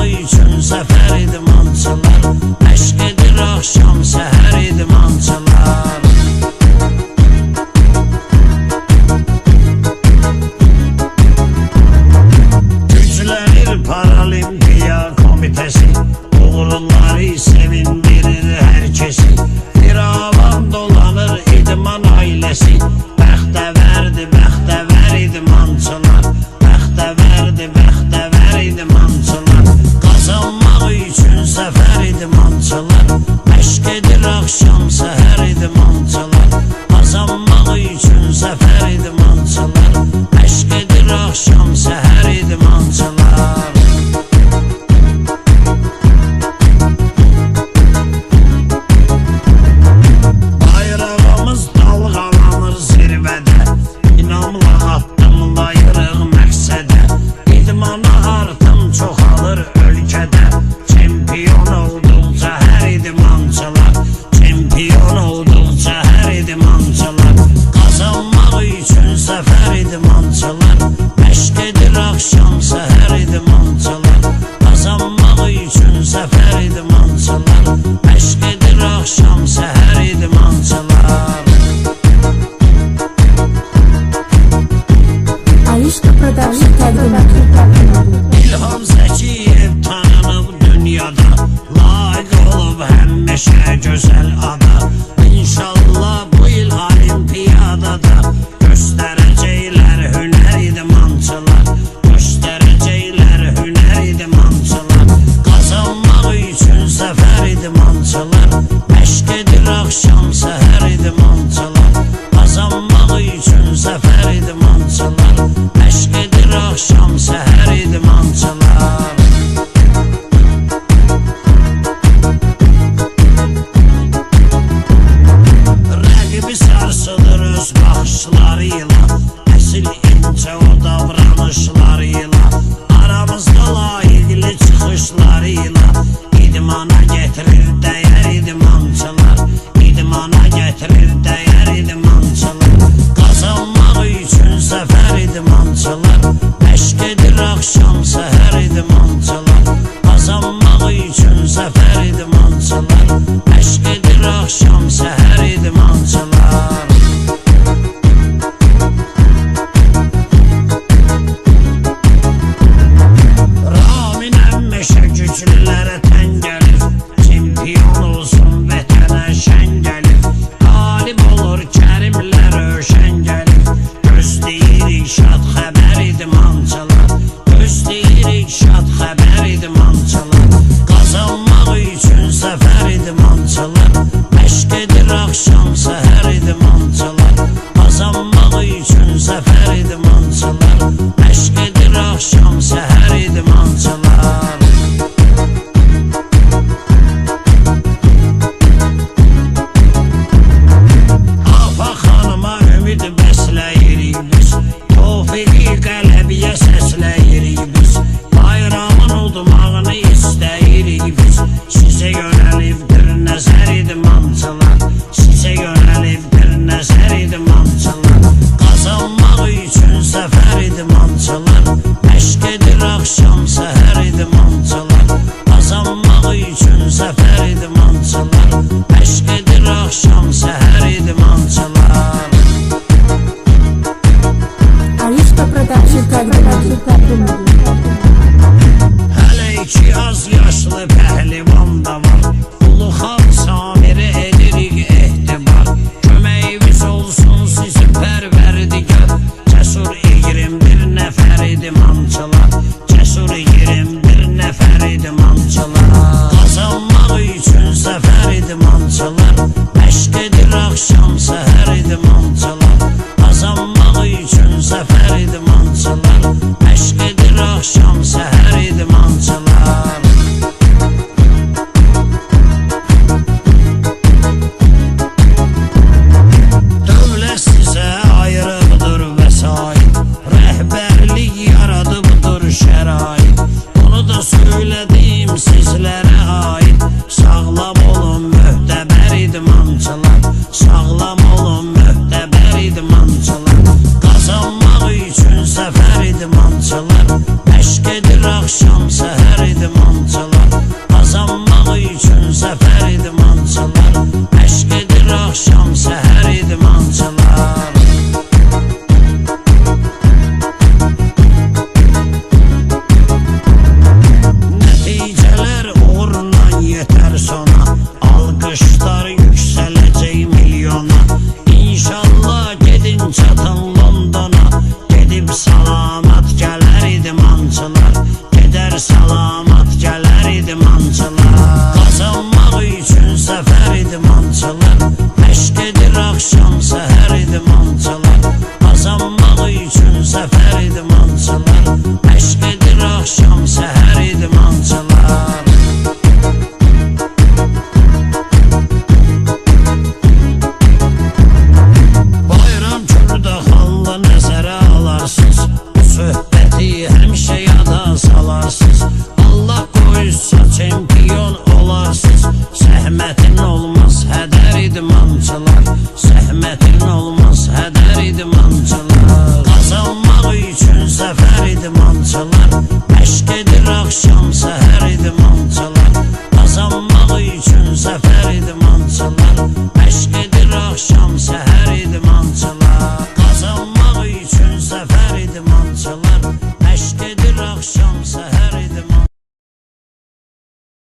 üçün səfər idi mançalar. Məşq edir axşam səhər idi mançalar. Güclənir Paralimpiya Komitesi, uğurları sevindirir hər kesi. Bir avam dolanır idman ailəsi, bəxtəvər idi mançalar. Bəxtəvər idi mançalar. Qazanmaq üçün səfər idi mançalar. Məşq edir axşam səhər idi mançalar. Qazanmaq üçün səfər idi mançalar. Məşq edir axşam səhər idi mançalar. Bayrağımız dalğalanır zirvədə, inamla addımlayırıq məqsədə. İdmana artım çoxalır ölkədə, çempion olduqca hər idi mançalar. Çempion olduqca hər idi mançalar. Qazanmaq üçün səfər idi mançalar. Məşq edir axşam səhər idi mançalar. Qazanmaq üçün səfər idi mançalar. Məşq edir axşam səhər idi mançalar. Alişka Production təqdim edir. İlham Zəkiyev tanınıb dünyada, layiq olub həmişə gözəl ada. İnşallah bu il olimpiyadada göstərəcəklər hünər idi mançalar. Göstərəcəklər hünər idi mançalar. Qazanmaq üçün səfər idi mançalar. Məşq edir axşam səhər idi mançalar. Qazanmaq üçün səfər idi mançalar. Məşq edir axşam səhər idi mançalar. Rəqibi sarsılır öz baxışlarıyla, əsil incə o davranışlarıyla. Aramızda layiqli çıxışlarıyla idmana getirir dəyər idi mançalar. İdmana getirir dəyər idi mançalar. Qazanmaq üçün səfər idi mançalar. Məşq edir axşam səhər idi mançalar. Qazanmaq üçün səfər idi mançalar. Məşq edir axşam səhər idi mançalar. Raminəm meşə güclülərə tən gəlir, çempion olsun vətənə şən gəlir. Qalib olur Kərimlər Rövşən gəlir. Gözləyirik şad xəbər idi mançalar. Gözləyirik şad xəbər idi mançalar. Qazanmaq üçün səfər idi mançalar. Məşq edir axşam səhər idi mançalar. Qazanmaq üçün səfər idi mançalar. Məşq edir axşam səhər idi mançalar. idmançılar